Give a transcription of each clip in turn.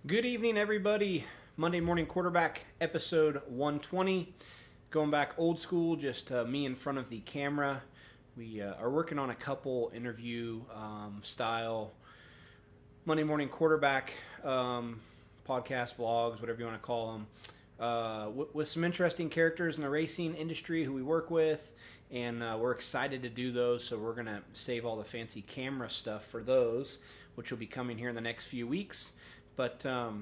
Good evening, everybody. Monday Morning Quarterback, episode 120. Going back old school, just me in front of the camera. We are working on a couple interview style Monday Morning Quarterback podcast, vlogs, whatever you want to call them, with some interesting characters in the racing industry who we work with. And we're excited to do those, so we're going to save all the fancy camera stuff for those, which will be coming here in the next few weeks. But I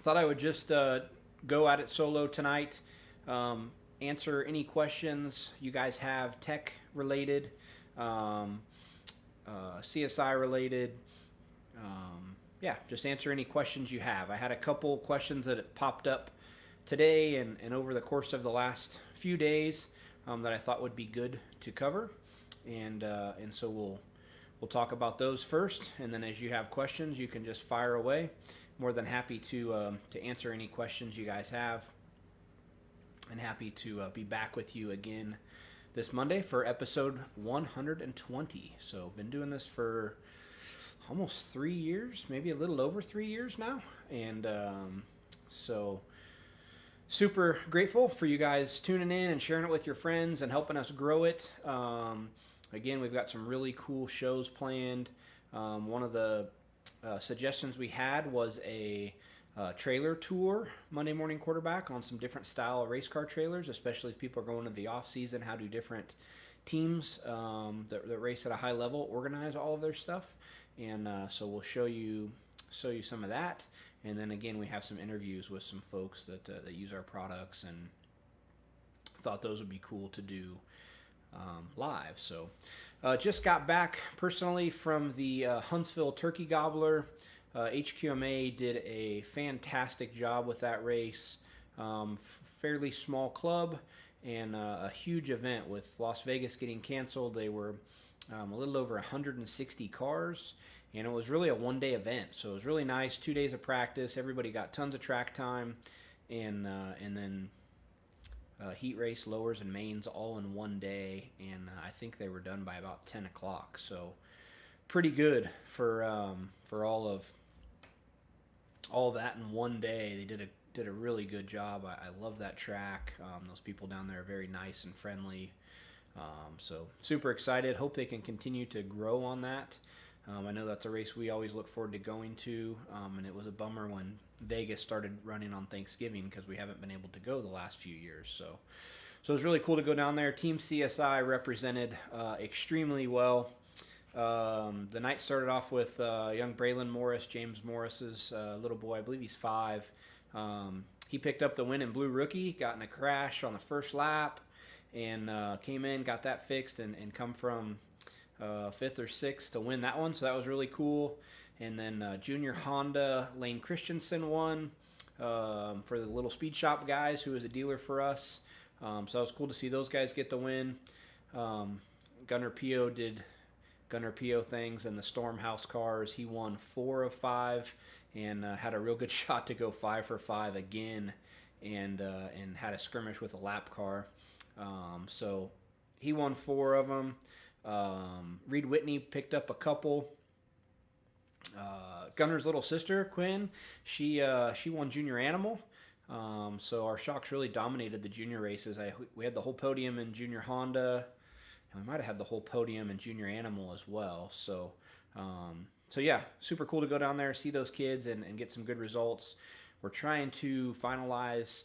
thought I would just go at it solo tonight, answer any questions you guys have, tech related, CSI related. Just answer any questions you have. I had a couple questions that popped up today and over the course of the last few days that I thought would be good to cover, and so we'll talk about those first, and then as you have questions, you can just fire away. More than happy to answer any questions you guys have, and happy to be back with you again this Monday for episode 120. So been doing this for almost 3 years, maybe a little over 3 years now, and so super grateful for you guys tuning in and sharing it with your friends and helping us grow it. Again, we've got some really cool shows planned. One of the suggestions we had was a trailer tour, Monday Morning Quarterback, on some different style race car trailers, especially if people are going into the off season. How do different teams that race at a high level organize all of their stuff? And so we'll show you some of that. And then again, we have some interviews with some folks that use our products, and thought those would be cool to do live. So just got back personally from the Huntsville Turkey Gobbler. HQMA did a fantastic job with that race. Fairly small club and a huge event with Las Vegas getting canceled. They were a little over 160 cars, and it was really a one-day event. So it was really nice. 2 days of practice. Everybody got tons of track time, and then heat race, lowers, and mains all in one day, and I think they were done by about 10 o'clock. So pretty good for all that in one day. They did a really good job. I love that track. Those people down there are very nice and friendly. So super excited. Hope they can continue to grow on that. I know that's a race we always look forward to going to, and it was a bummer when Vegas started running on Thanksgiving because we haven't been able to go the last few years. So it was really cool to go down there. Team CSI represented extremely well. The night started off with young Braylon Morris, James Morris's little boy. I believe he's 5. He picked up the win in Blue Rookie, got in a crash on the first lap, and came in, got that fixed, and come from 5th or 6th to win that one. So that was really cool. And then Junior Honda, Lane Christensen won for the Little Speed Shop guys, who is a dealer for us. So it was cool to see those guys get the win. Gunnar Pio did Gunnar Pio things in the Stormhouse cars. He won 4 of 5 and had a real good shot to go 5 for 5 again, and had a skirmish with a lap car. So he won 4 of them. Reed Whitney picked up a couple. Gunnar's little sister, Quinn, she won Junior Animal. So our shocks really dominated the junior races. We had the whole podium in Junior Honda, and we might have had the whole podium in Junior Animal as well. So yeah, super cool to go down there, see those kids, and get some good results. We're trying to finalize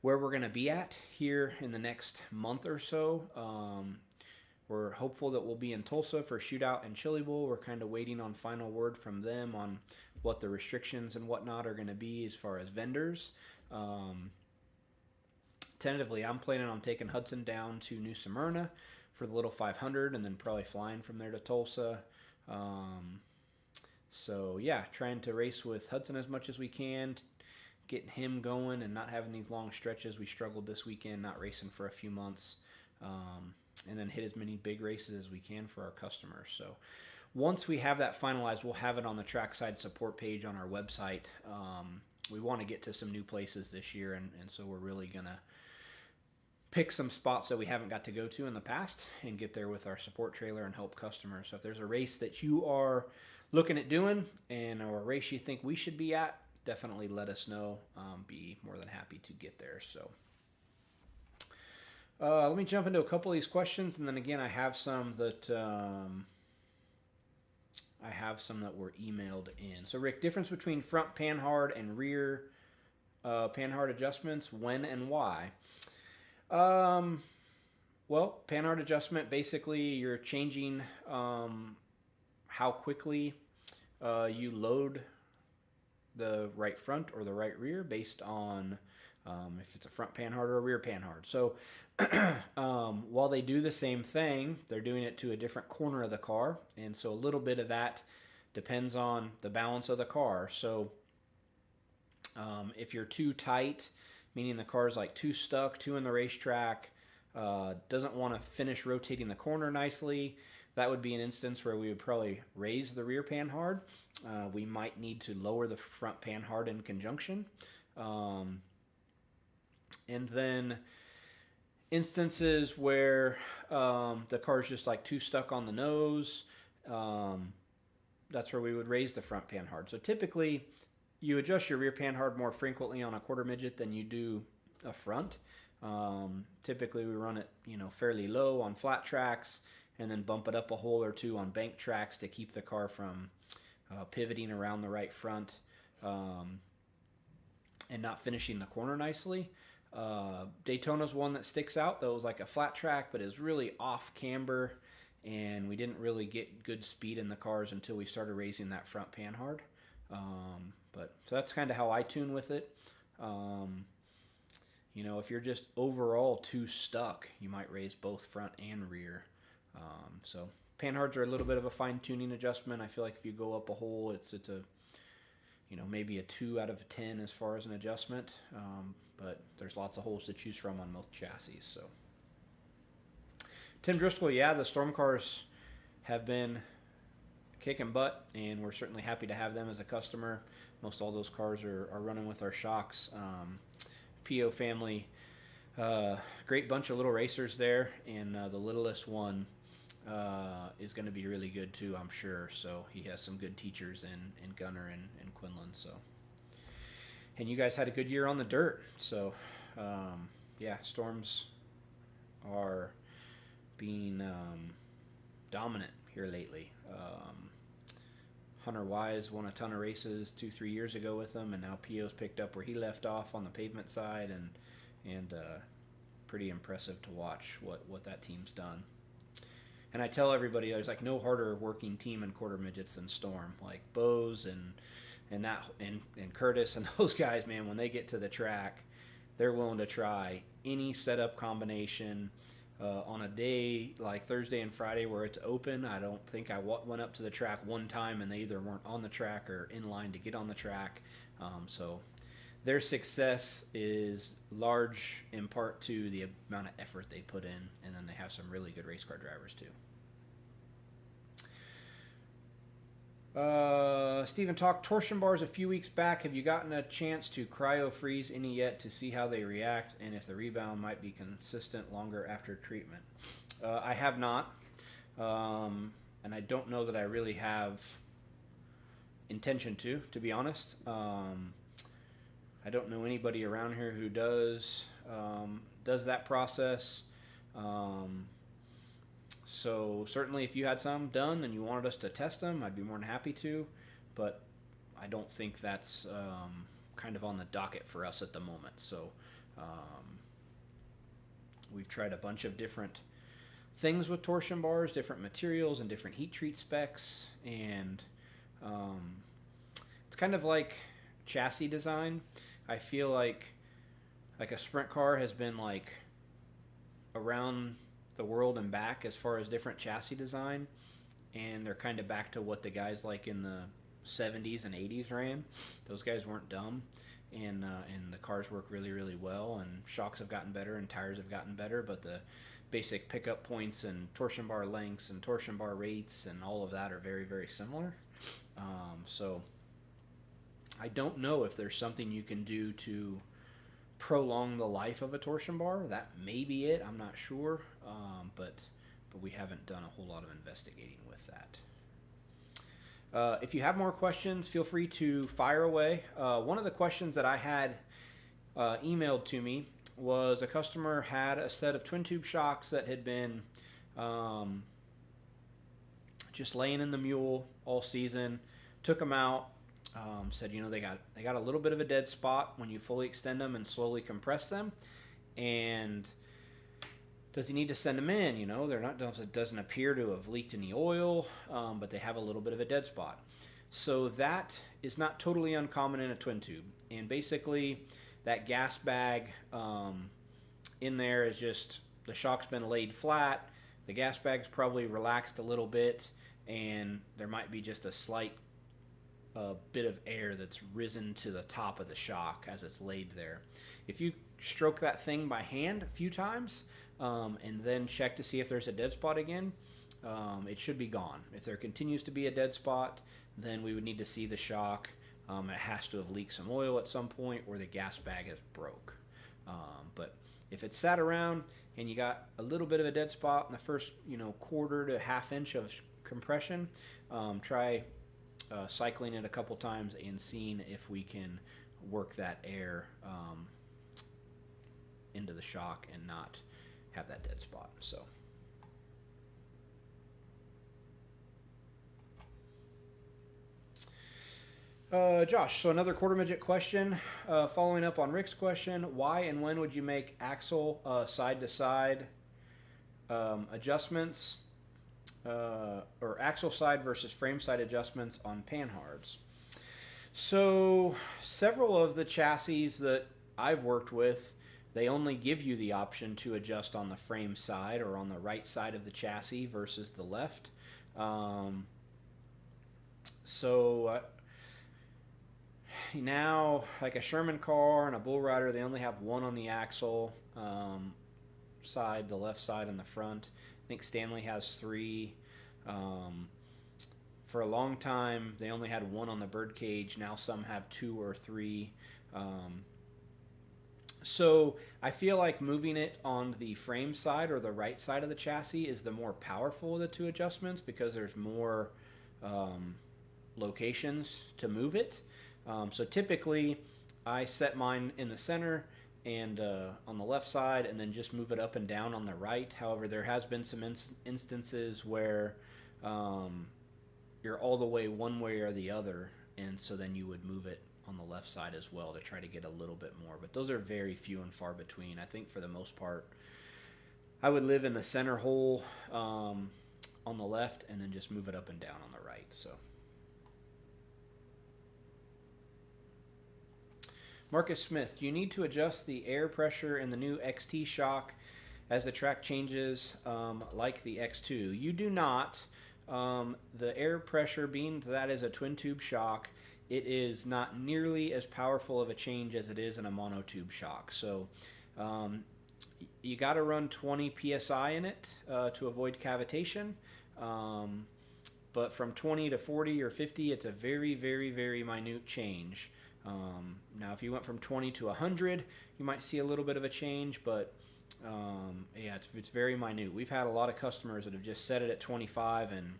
where we're going to be at here in the next month or so. We're hopeful that we'll be in Tulsa for Shootout and Chili Bowl. We're kind of waiting on final word from them on what the restrictions and whatnot are going to be as far as vendors. Tentatively, I'm planning on taking Hudson down to New Smyrna for the Little 500, and then probably flying from there to Tulsa. So yeah, trying to race with Hudson as much as we can, getting him going and not having these long stretches. We struggled this weekend, not racing for a few months. And then hit as many big races as we can for our customers. So once we have that finalized, we'll have it on the Trackside support page on our website. We want to get to some new places this year, and so we're really going to pick some spots that we haven't got to go to in the past and get there with our support trailer and help customers. So if there's a race that you are looking at doing and or a race you think we should be at, definitely let us know. Be more than happy to get there. So let me jump into a couple of these questions, and then again, I have some that were emailed in. So Rick, difference between front panhard and rear panhard adjustments, when and why? Well, panhard adjustment, basically you're changing how quickly you load the right front or the right rear based on if it's a front panhard or a rear panhard. So while they do the same thing, they're doing it to a different corner of the car, and so a little bit of that depends on the balance of the car. So if you're too tight, meaning the car's like too stuck, too in the racetrack, doesn't want to finish rotating the corner nicely, that would be an instance where we would probably raise the rear panhard. We might need to lower the front panhard in conjunction. And then instances where the car's just like too stuck on the nose, that's where we would raise the front panhard. So typically you adjust your rear panhard more frequently on a quarter midget than you do a front. Typically we run it, fairly low on flat tracks, and then bump it up a hole or two on bank tracks to keep the car from pivoting around the right front and not finishing the corner nicely. Daytona's one that sticks out. That was like a flat track, but is really off camber, and we didn't really get good speed in the cars until we started raising that front panhard. So that's kind of how I tune with it. If you're just overall too stuck, you might raise both front and rear. So panhards are a little bit of a fine-tuning adjustment. I feel like if you go up a hole, it's a maybe a 2 out of 10 as far as an adjustment. But there's lots of holes to choose from on most chassis. So Tim Driscoll, yeah, the Storm cars have been kicking butt, and we're certainly happy to have them as a customer. Most all those cars are running with our shocks. PO family, great bunch of little racers there, and the littlest one is going to be really good too, I'm sure. So he has some good teachers in Gunner and Quinlan. So, and you guys had a good year on the dirt. So Storms are being dominant here lately. Hunter Wise won a ton of races 2-3 years ago with them, and now P.O.'s picked up where he left off on the pavement side, and pretty impressive to watch what that team's done. And I tell everybody there's like no harder working team in quarter midgets than Storm. Like Bose and Curtis and those guys, man, when they get to the track, they're willing to try any setup combination. On a day like Thursday and Friday where it's open, I don't think I went up to the track one time and they either weren't on the track or in line to get on the track. So their success is large in part to the amount of effort they put in, and then they have some really good race car drivers too. Stephen talked torsion bars a few weeks back. Have you gotten a chance to cryo freeze any yet to see how they react and if the rebound might be consistent longer after treatment? I have not, and I don't know that I really have intention to be honest. I don't know anybody around here who does that process. So certainly if you had some done and you wanted us to test them, I'd be more than happy to, but I don't think that's kind of on the docket for us at the moment. So we've tried a bunch of different things with torsion bars, different materials and different heat treat specs, and it's kind of like chassis design. I feel like a sprint car has been like around the world and back as far as different chassis design, and they're kind of back to what the guys like in the 70s and 80s ran. Those guys weren't dumb, and the cars work really, really well, and shocks have gotten better and tires have gotten better, but the basic pickup points and torsion bar lengths and torsion bar rates and all of that are very, very similar. So I don't know if there's something you can do to prolong the life of a torsion bar. That may be it. I'm not sure, but we haven't done a whole lot of investigating with that. If you have more questions, feel free to fire away. One of the questions that I had emailed to me was a customer had a set of twin tube shocks that had been just laying in the mule all season. Took them out. Said, they got a little bit of a dead spot when you fully extend them and slowly compress them. And does he need to send them in? They're not. It doesn't appear to have leaked any oil, but they have a little bit of a dead spot. So that is not totally uncommon in a twin tube. And basically, that gas bag in there is just the shock's been laid flat. The gas bag's probably relaxed a little bit, and there might be just a slight bit of air that's risen to the top of the shock as it's laid there. If you stroke that thing by hand a few times and then check to see if there's a dead spot again, it should be gone. If there continues to be a dead spot, then we would need to see the shock. It has to have leaked some oil at some point, or the gas bag has broke. But if it's sat around and you got a little bit of a dead spot in the first quarter to half inch of compression, try cycling it a couple times and seeing if we can work that air into the shock and not have that dead spot. So Josh, so another quarter midget question, following up on Rick's question: why and when would you make axle side to side adjustments, or axle side versus frame side adjustments on Panhards? So several of the chassis that I've worked with, they only give you the option to adjust on the frame side or on the right side of the chassis versus the left. Now, like a Sherman car and a Bull Rider, they only have one on the axle side, the left side and the front. I think Stanley has three. For a long time, they only had one on the birdcage. Now some have two or three. So I feel like moving it on the frame side or the right side of the chassis is the more powerful of the two adjustments, because there's more locations to move it. So typically I set mine in the center and on the left side, and then just move it up and down on the right. However, there has been some instances where you're all the way one way or the other, and so then you would move it on the left side as well to try to get a little bit more. But those are very few and far between. I think for the most part, I would live in the center hole on the left and then just move it up and down on the right. So Marcus Smith, do you need to adjust the air pressure in the new XT shock as the track changes, like the X2? You do not. The air pressure, being that is a twin tube shock, it is not nearly as powerful of a change as it is in a monotube shock. So you got to run 20 psi in it to avoid cavitation. But from 20 to 40 or 50, it's a very, very, very minute change. Now, if you went from 20 to 100, you might see a little bit of a change, but yeah, it's very minute. We've had a lot of customers that have just set it at 25, and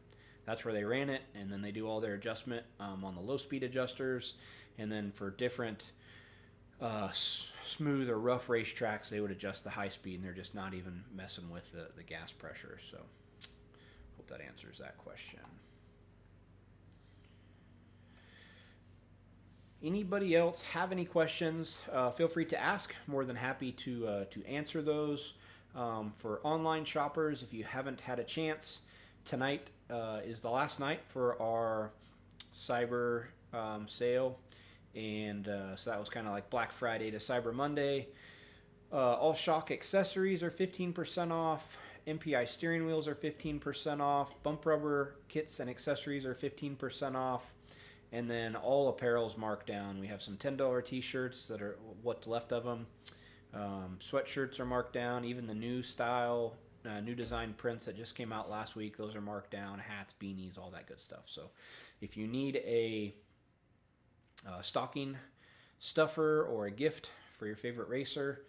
that's where they ran it, and then they do all their adjustment on the low-speed adjusters, and then for different smooth or rough racetracks, they would adjust the high speed, and they're just not even messing with the gas pressure. So hope that answers that question. Anybody else have any questions? Feel free to ask. More than happy to answer those. For online shoppers, if you haven't had a chance, tonight is the last night for our Cyber sale, and so that was kind of like Black Friday to Cyber Monday. All shock accessories are 15% off. MPI steering wheels are 15% off. Bump rubber kits and accessories are 15% off. And then all apparel's marked down. We have some $10 t-shirts that are what's left of them. Sweatshirts are marked down. Even the new style, new design prints that just came out last week, those are marked down. Hats, beanies, all that good stuff. So if you need a stocking stuffer or a gift for your favorite racer,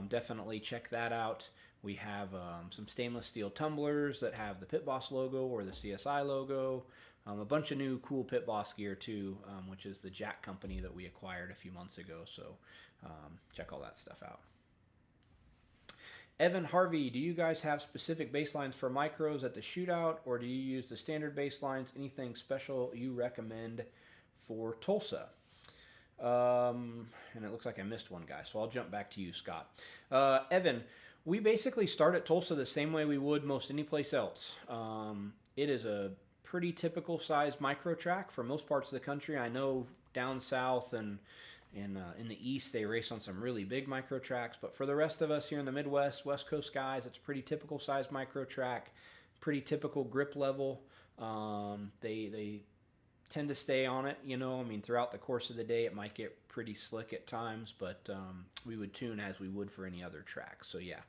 definitely check that out. We have some stainless steel tumblers that have the Pit Boss logo or the CSI logo. A bunch of new cool pit boss gear too, which is the Jack company that we acquired a few months ago. So check all that stuff out. Evan Harvey, do you guys have specific baselines for micros at the shootout, or do you use the standard baselines? Anything special you recommend for Tulsa? And it looks like I missed one guy, so I'll jump back to you, Scott. Evan, we basically start at Tulsa the same way we would most any place else. It is a pretty typical size micro track for most parts of the country. I know down south and in the east they race on some really big micro tracks, but for the rest of us here in the Midwest, West Coast guys, it's a pretty typical size micro track, pretty typical grip level. They tend to stay on it, you know. I mean, throughout the course of the day it might get pretty slick at times, but we would tune as we would for any other track. So yeah,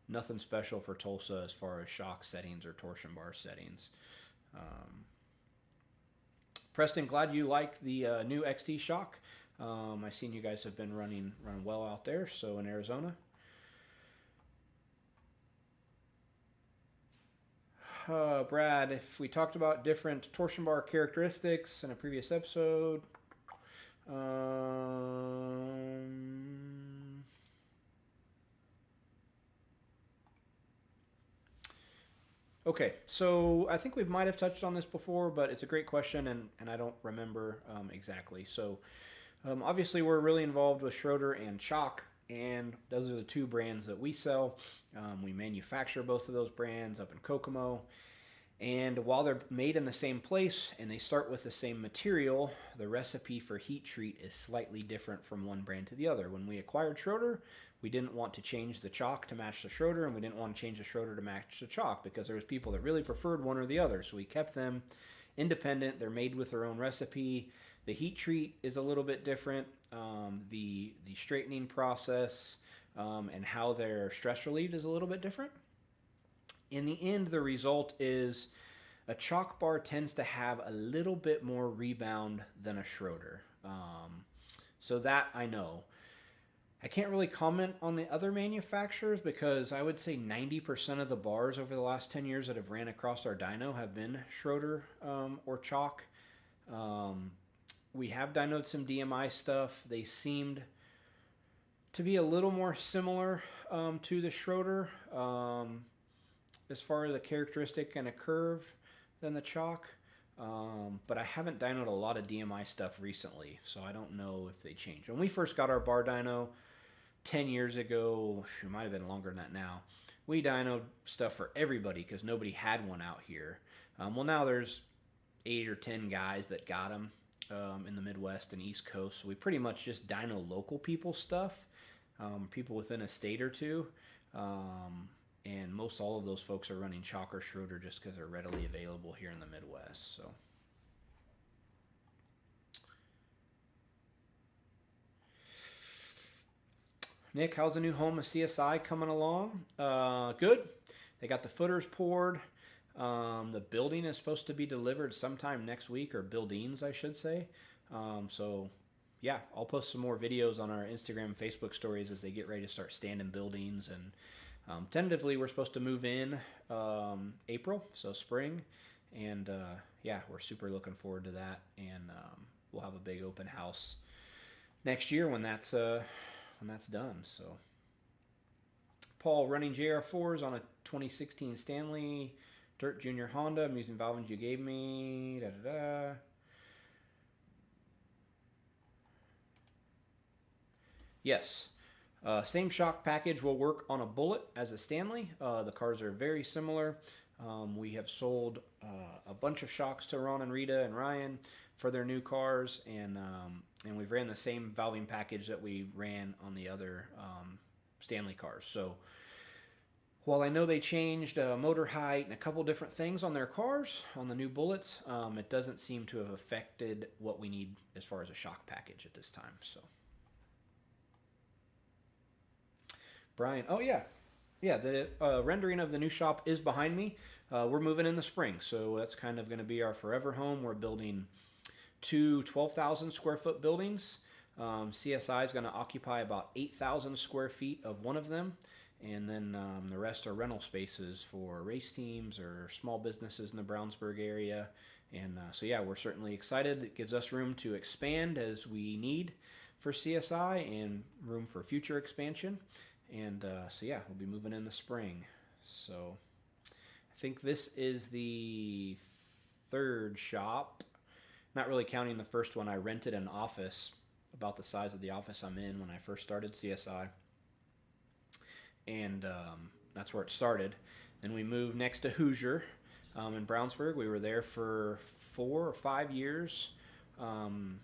nothing special for Tulsa as far as shock settings or torsion bar settings. Preston, glad you like the new XT shock. I've seen you guys have been running well out there, so in Arizona. Brad, if we talked about different torsion bar characteristics in a previous episode. Okay, so I think we might have touched on this before, but it's a great question, and I don't remember exactly. So obviously we're really involved with Schroeder and Chalk, and those are the two brands that we sell. We manufacture both of those brands up in Kokomo, and while they're made in the same place and they start with the same material, the recipe for heat treat is slightly different from one brand to the other. When we acquired Schroeder, we didn't want to change the Chalk to match the Schroeder, and we didn't want to change the Schroeder to match the Chalk because there was people that really preferred one or the other. So we kept them independent. They're made with their own recipe. The heat treat is a little bit different. The straightening process and how they're stress relieved is a little bit different. In the end, the result is a Chalk bar tends to have a little bit more rebound than a Schroeder. So that I know. I can't really comment on the other manufacturers because I would say 90% of the bars over the last 10 years that have ran across our dyno have been Schroeder or Chalk. We have dynoed some DMI stuff. They seemed to be a little more similar to the Schroeder as far as a characteristic and a curve than the Chalk. But I haven't dynoed a lot of DMI stuff recently, so I don't know if they changed. When we first got our bar dyno 10 years ago, it might have been longer than that now, we dynoed stuff for everybody because nobody had one out here. Well, now there's 8 or 10 guys that got them in the Midwest and East Coast, so we pretty much just dyno local people stuff, people within a state or two, and most all of those folks are running Chalk or Schroeder just because they're readily available here in the Midwest. So Nick, how's the new home of CSI coming along? Good. They got the footers poured. The building is supposed to be delivered sometime next week, or buildings, I should say. So, yeah, I'll post some more videos on our Instagram and Facebook stories as they get ready to start standing buildings. And tentatively, we're supposed to move in April, so spring. And, yeah, we're super looking forward to that. And we'll have a big open house next year when that's done. So, Paul, running JR4s on a 2016 Stanley Dirt Junior Honda. I'm using valvings you gave me. Yes. Same shock package will work on a Bullet as a Stanley. The cars are very similar. We have sold a bunch of shocks to Ron and Rita and Ryan for their new cars, and we've ran the same valving package that we ran on the other Stanley cars. So while I know they changed motor height and a couple different things on their cars, on the new Bullets, it doesn't seem to have affected what we need as far as a shock package at this time. So, Brian, oh yeah, the rendering of the new shop is behind me. We're moving in the spring, so that's kind of going to be our forever home. We're building two 12,000 square foot buildings. CSI is going to occupy about 8,000 square feet of one of them, and then the rest are rental spaces for race teams or small businesses in the Brownsburg area. And so yeah, we're certainly excited. It gives us room to expand as we need for CSI and room for future expansion. And so yeah, we'll be moving in the spring. So I think this is the third shop, not really counting the first one. I rented an office about the size of the office I'm in when I first started CSI. And that's where it started. Then we moved next to Hoosier in Brownsburg. We were there for 4 or 5 years. And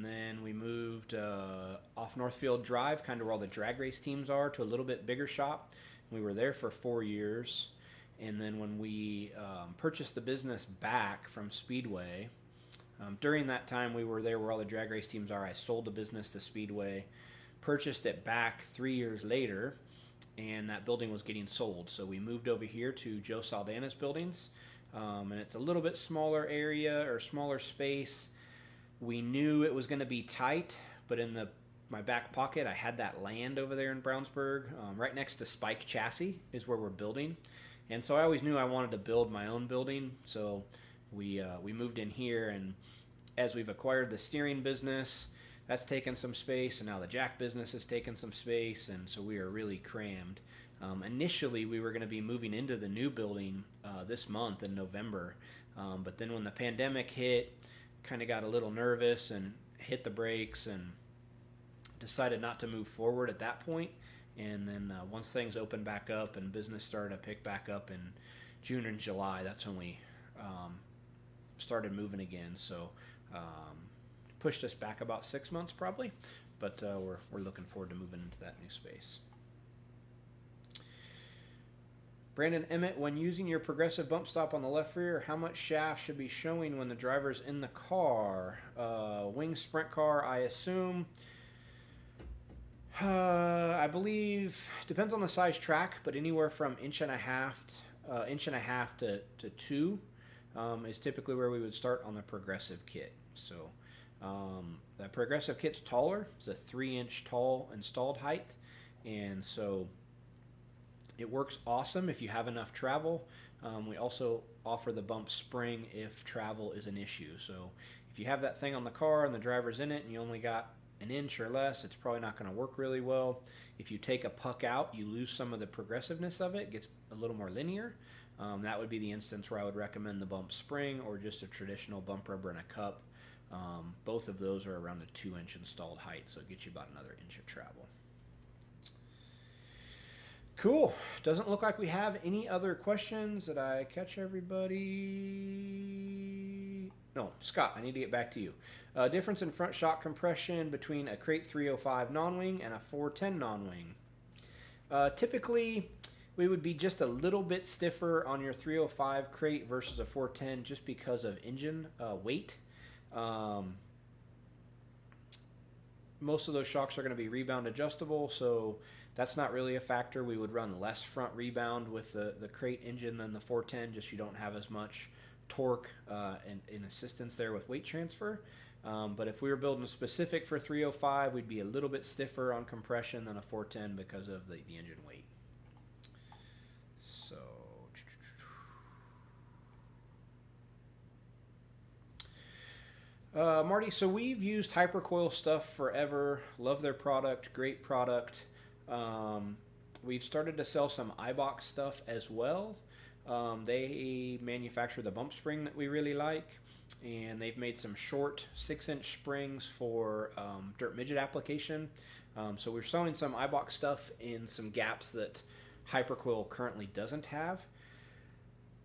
then we moved off Northfield Drive, kind of where all the drag race teams are, to a little bit bigger shop. We were there for 4 years. And then when we purchased the business back from Speedway, during that time we were there where all the drag race teams are. I sold the business to Speedway, purchased it back 3 years later, and that building was getting sold. So we moved over here to Joe Saldana's buildings, and it's a little bit smaller area or smaller space. We knew it was going to be tight, but in my back pocket, I had that land over there in Brownsburg, right next to Spike Chassis is where we're building. And so I always knew I wanted to build my own building, so we moved in here. And as we've acquired the steering business, that's taken some space, and now the jack business has taken some space, and so we are really crammed. Initially, we were going to be moving into the new building this month in November, but then when the pandemic hit, kind of got a little nervous and hit the brakes and decided not to move forward at that point. And then once things opened back up and business started to pick back up in June and July, that's when we started moving again. So pushed us back about 6 months probably, but we're looking forward to moving into that new space. Brandon Emmett, when using your progressive bump stop on the left rear, how much shaft should be showing when the driver's in the car? Wing sprint car, I assume. I believe, depends on the size track, but anywhere from inch and a half to 2 is typically where we would start on the progressive kit. So the progressive kit's taller. It's a 3-inch tall installed height, and so it works awesome if you have enough travel. We also offer the bump spring if travel is an issue. So if you have that thing on the car and the driver's in it and you only got an inch or less, it's probably not going to work really well. If you take a puck out, you lose some of the progressiveness of it. It gets a little more linear. That would be the instance where I would recommend the bump spring or just a traditional bump rubber in a cup. Both of those are around a 2-inch installed height, so it gets you about another inch of travel. Cool. Doesn't look like we have any other questions. Did I catch everybody? No, Scott, I need to get back to you. Difference in front shock compression between a Crate 305 non-wing and a 410 non-wing. Typically, we would be just a little bit stiffer on your 305 Crate versus a 410 just because of engine weight. Most of those shocks are going to be rebound adjustable, so that's not really a factor. We would run less front rebound with the Crate engine than the 410, just you don't have as much torque and assistance there with weight transfer. But if we were building specific for 305, we'd be a little bit stiffer on compression than a 410 because of the engine weight. So, Marty, so we've used Hypercoil stuff forever. Love their product, great product. We've started to sell some iBox stuff as well. They manufacture the bump spring that we really like, and they've made some short 6-inch springs for dirt midget application. So we're selling some iBox stuff in some gaps that Hypercoil currently doesn't have.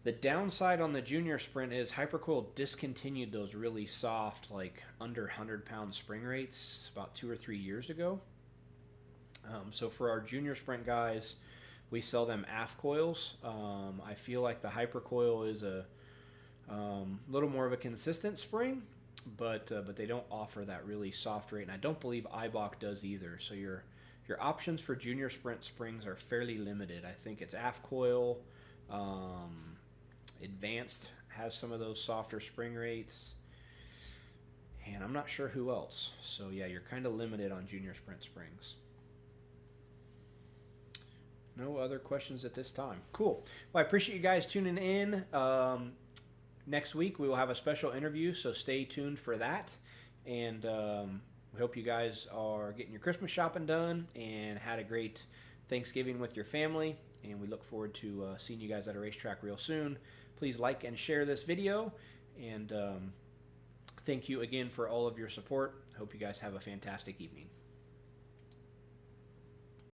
The downside on the junior sprint is Hypercoil discontinued those really soft, like under 100-pound spring rates about 2 or 3 years ago. So for our junior sprint guys, we sell them AF coils. I feel like the Hypercoil is a little more of a consistent spring, but they don't offer that really soft rate, and I don't believe iBox does either. So your options for junior sprint springs are fairly limited. I think it's AF coil. Advanced has some of those softer spring rates, and I'm not sure who else. So yeah, you're kind of limited on junior sprint springs. No other questions at this time. Cool. Well, I appreciate you guys tuning in. Next week we will have a special interview, so stay tuned for that. And we hope you guys are getting your Christmas shopping done and had a great Thanksgiving with your family. And we look forward to seeing you guys at a racetrack real soon. Please like and share this video. And thank you again for all of your support. Hope you guys have a fantastic evening.